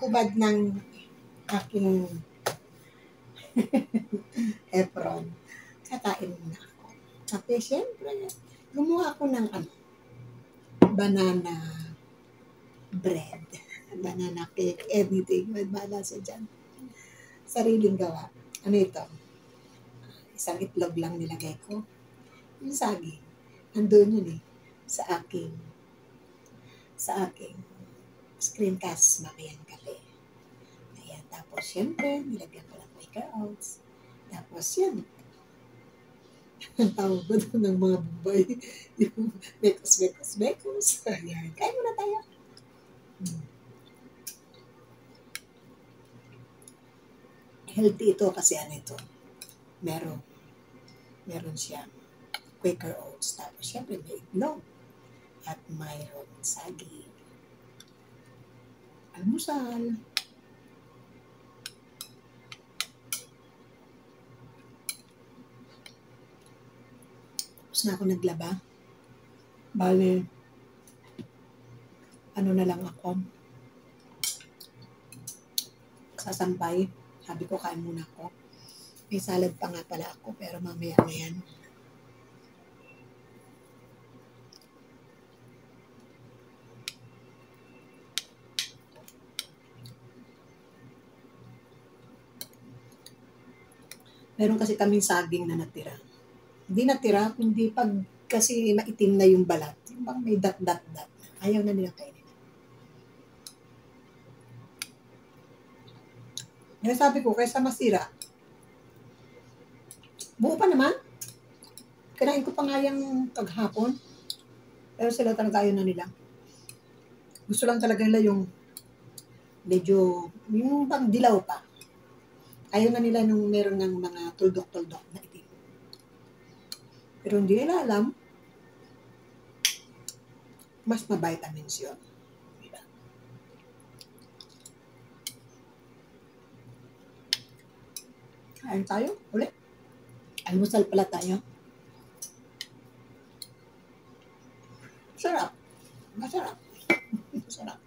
hubad ng aking apron. Kakain muna ako. Kasi syempre, gumawa ako ng banana bread. Banana cake, anything. May balasa dyan. Sariling gawa. Ano ito? Isang itlog lang nilagay ko. Yung saging. Andun yun sa aking screencast mamayang gabi. Ayan. Tapos, syempre, nilagyan ko ng Quaker Oats. Tapos, yun. Ang tawag ba doon ng mga Bombay? Yung bekos. Ayan. Kain muna tayo. Healthy ito kasi ito. Meron siya Quaker Oats. Tapos, syempre, may itlog. At mayroon saging. Almusal. Tapos na ako naglaba. Bale, na lang ako. Sasampay. Sabi ko, kain muna ako. May salad pa nga pala ako, pero mamaya na yan. Meron kasi kaming saging na natira. Hindi natira, kundi pag kasi maitim na yung balat. Yung bang may dat. Ayaw na nila kainin. Kaya sabi ko, kaysa masira, buo pa naman. Kinain ko pa nga yung paghapon. Pero sila talaga ayaw na nila. Gusto lang talaga nila yung medyo, yung pang dilaw pa. Ayaw na nila nung meron ng mga tuldok-tuldok na itim. Pero hindi nila alam, mas ma-vitamins yun. Diba? Kain tayo ulit. Almusal pala tayo. Sarap. Masarap. Masarap.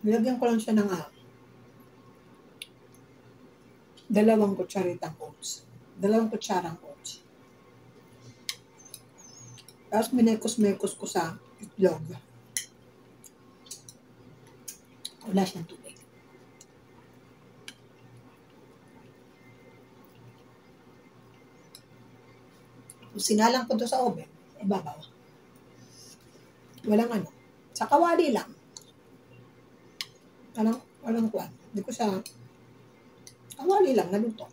Nilagyan ko lang siya ng 2 kutsaritang oats. 2 kutsarang oats. Tapos minekos-mekos ko sa itlog. Wala siyang tubig. Sinalang ko to sa oven. Ibabaw. Walang Sa kawali lang. Walang kuwan. Hindi ko sa kawali lang naluto.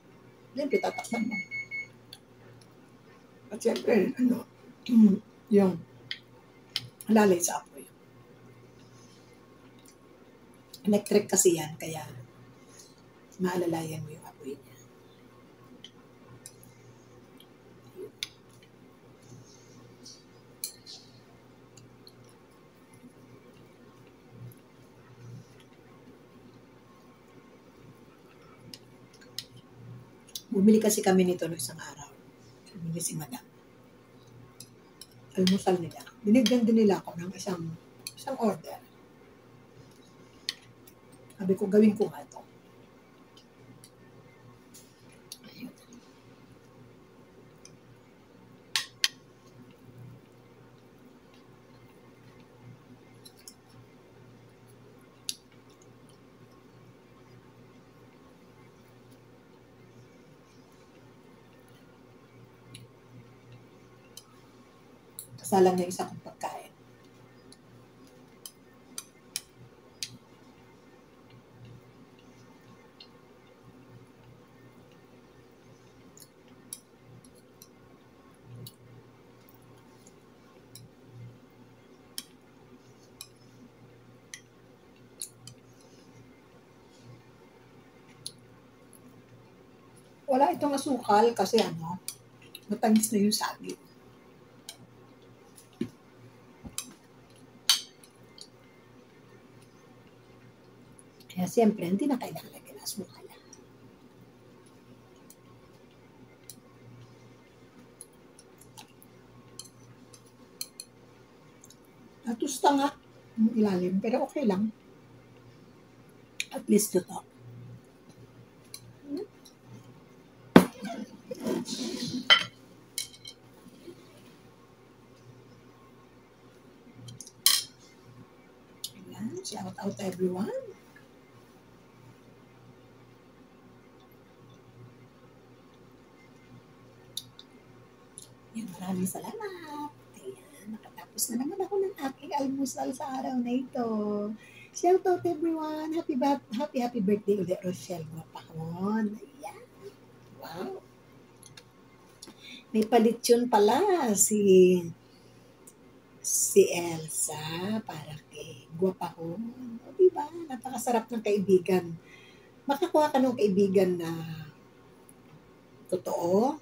Siyempre, tatakpan mo. At siyempre, yung halalay sa apoy. Electric kasi yan, kaya maalalayan mo yung apoy niya. Bumili kasi kami nito noong isang araw. Bumili si Madam. Almusal nila. Binigyan din nila ako ng isang order. Sabi ko, gawin ko nga ito. Ayun. Kasalang na isa kong pagkain. Wala itong asukal kasi matamis na yung saging. Kaya siyempre, hindi na kailangan lagyan ng asukal. Natusta nga yung ilalim, pero okay lang. At least ito. Ayan, shout out everyone. Yan, maraming salamat. Ayan, nakatapos na naman ako ng aking almusal sa araw na ito. Shout out everyone. Happy birthday ulit, Rochelle Guapahon. Ayan. Wow. May palit yun pala si Elsa para kay Guapahon. O diba? Napakasarap ng kaibigan. Makakuha ka ng kaibigan na totoo,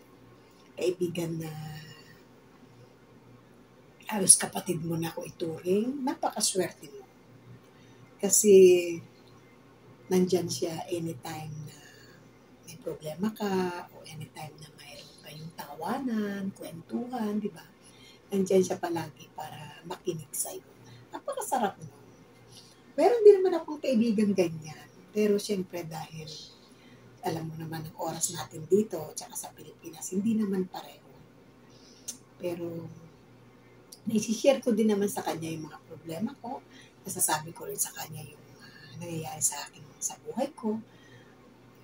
kaibigan na halos kapatid mo na ako ituring, napakaswerte mo. Kasi nandyan siya anytime na may problema ka o anytime na mayroon kayong tawanan, kwentuhan, di ba? Nandyan siya palagi para makinig sa'yo. Napakasarap mo. Meron din naman akong kaibigan ganyan. Pero siyempre dahil alam mo naman ang oras natin dito, tsaka sa Pilipinas, hindi naman pareho. Pero naisishare ko din naman sa kanya yung mga problema ko. Nasasabi ko rin sa kanya yung nangyayari sa akin sa buhay ko.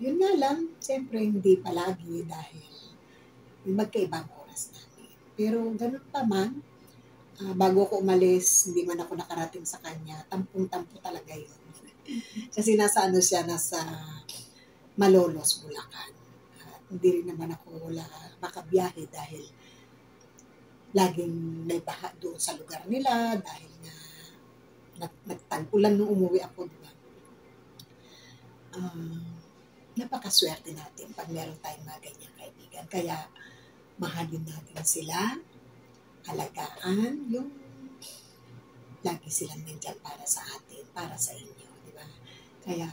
Yun nga lang, siyempre hindi palagi dahil magkaibang oras namin. Pero ganun pa man, bago ako umalis, hindi man ako nakarating sa kanya, tampung-tampo talaga yun. Kasi nasa Malolos, Bulacan. Hindi rin naman ako makabiyahe dahil laging may baha doon sa lugar nila dahil nga nagtag-ulan nung umuwi ako, di ba? Napakaswerte natin pag meron tayong mga ganyang kaibigan. Kaya mahalin natin sila, alagaan, yung lagi silang nandyan para sa atin, para sa inyo, di ba? Kaya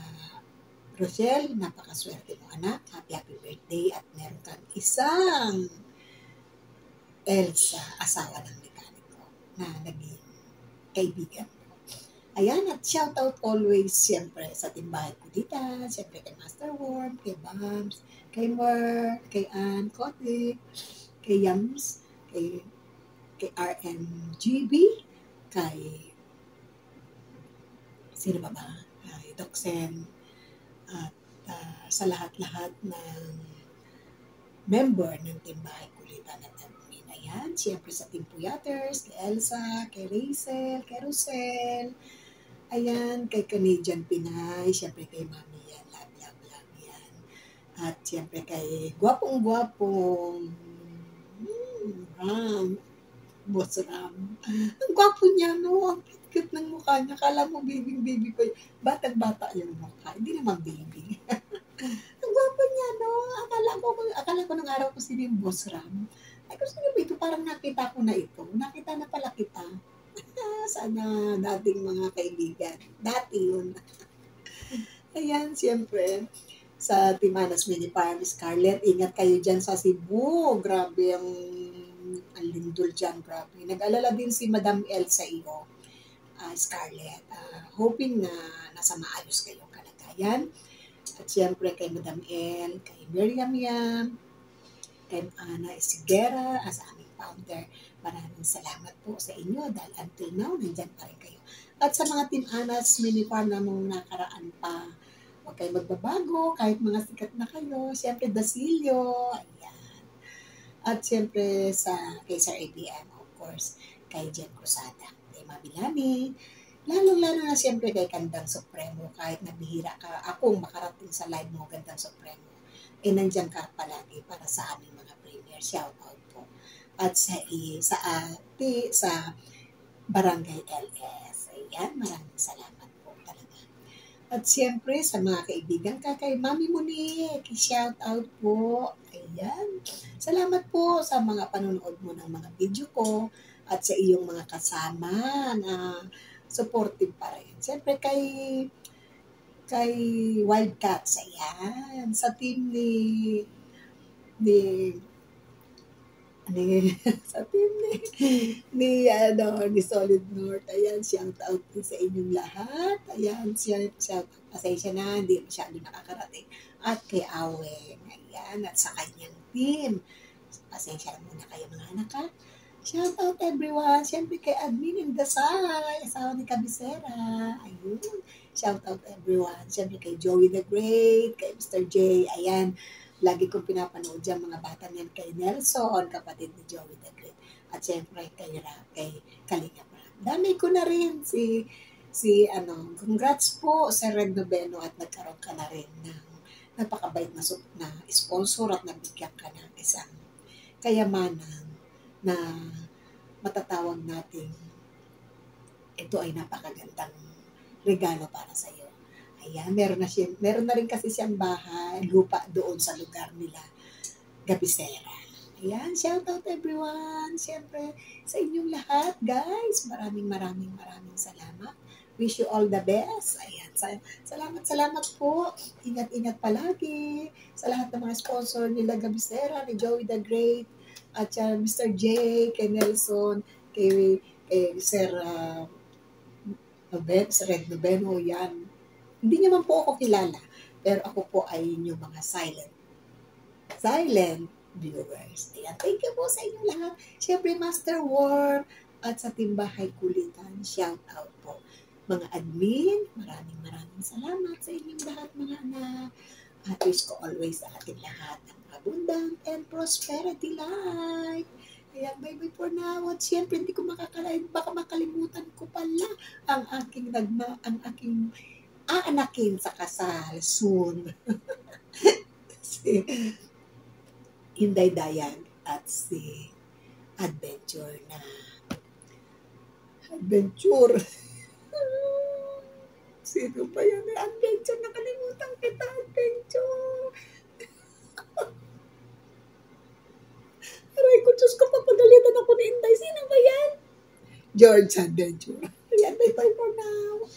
Rochelle, napakaswerte mo anak. Happy birthday at meron kang isang Elsa, asawa ng mekaniko, na naging kaibigan mo. Ayan, at shout out always siyempre sa timbahay ko dito, siyempre kay Master Worm, kay Bams, kay Mer, kay Ann, Kote, kay Yams, kay RMGB, kay sino ba? Kay Doxen, at sa lahat-lahat ng member ng timbahay kulitan at admin. Ayan, siyempre sa Team Puyaters, kay Elsa, kay Rachel, kay Rosel, ayan, kay Canadian Pinay, siyempre kay Mami yan, love yan. At siyempre kay gwapong-gwapong Ram, Boss Ram. Ang gwapo niya, no? Ang cute ng mukha niya. Kala mo baby ko. Batang-bata yung mukha. Hindi naman baby. Ang gwapo niya, no? Akala ko nung araw ko sino yung Boss Ram. Ay, gusto niyo ba ito? Parang nakita ko na ito. Nakita na pala kita. Sana dating mga kaibigan. Dati yun. Ayan, siyempre. Sa Timanas Mini Farm, Scarlett, ingat kayo dyan sa Cebu. Grabe ang lindol dyan, grabe. Nag-alala din si Madam El sa iyo, Scarlett. Hoping na nasa maayos kayong kalagayan. At siyempre kay Madam El, kay Miriam Yam, kay Ana Isigera, as aming founder. Maraming salamat po sa inyo dahil until now, nandyan pa rin kayo. At sa mga Team Anas Mini Farm na mong nakaraan pa, huwag kayo magbabago, kahit mga sikat na kayo. Siyempre, Dasilio, ayan. At siyempre kay Sir ABM, of course, kay Jen Cruzada, kay Mabilani, lalong-lalo na siyempre kay Gandang Supremo, kahit nabihira ka, akong makarating sa live mo, Gandang Supremo, nandyan ka palagi para sa aming mga premier. Shout out po. At sa Barangay LS. Ayan, maraming salamat po talaga. At siyempre, sa mga kaibigan ka, kay Mami Monique, shout out po. Ayan. Salamat po sa mga panonood mo ng mga video ko at sa iyong mga kasama na supportive pa rin. Siyempre, kay kay Wildcats, ayan, sa team ni ni sa team ni Solid North. Ayan, shout out din sa inyong lahat. Ayan, shout out. Pasensya na, hindi masyado nakakarating. At kay Aweng, ayan, at sa kanyang team. Pasensya na muna kayo mga anak ha. Shout out everyone. Siyempre kay Admin Indasay, asawa ni Cabecera. Ayun. Shout out everyone. Siyempre kay Joey the Great, kay Mr. J. Ayan. Lagi kong pinapanood dyan mga bata niyan kay Nelson, kapatid ni Joey the Great. At siyempre kay Kalinga Prab. Dami ko na rin congrats po sa Red Noveno at nagkaroon ka na rin ng napakabait na sponsor at nabigyan ka ng isang kayamanan na matatawag natin ito ay napakagandang regalo para sa iyo. Ayan, meron na rin kasi siyang bahay, lupa doon sa lugar nila, Gabisera. Ayan, shout out everyone. Siyempre, sa inyong lahat, guys. Maraming salamat. Wish you all the best. Ayan, salamat po. Ingat-ingat palagi sa lahat ng mga sponsor nila, Gabisera, ni Joey the Great, at Mr. J, kay Nelson, kay Sir Red Noveno, yan. Hindi niyo man po ako kilala, pero ako po ay inyong mga silent viewers. Ayan, thank you po sa inyong lahat. Siyempre, Master War at sa Timbahay Kulitan, shout out po. Mga admin, maraming salamat sa inyong lahat mga anak. At wish ko always sa ating lahat ng abundant and prosperity life. Ayan, bye-bye for now. At siyempre, hindi ko baka makalimutan ko pala ang aking aanakin sa kasal soon. Si Inday Dayan at si Adventure. Sino pa yan? Adventure, nakalimutan kita, Adventure. Aray ko, Diyos ko, papagalitan ako ni Inday. Sino ba yan? George Adventure. Ayan, bye-bye for now.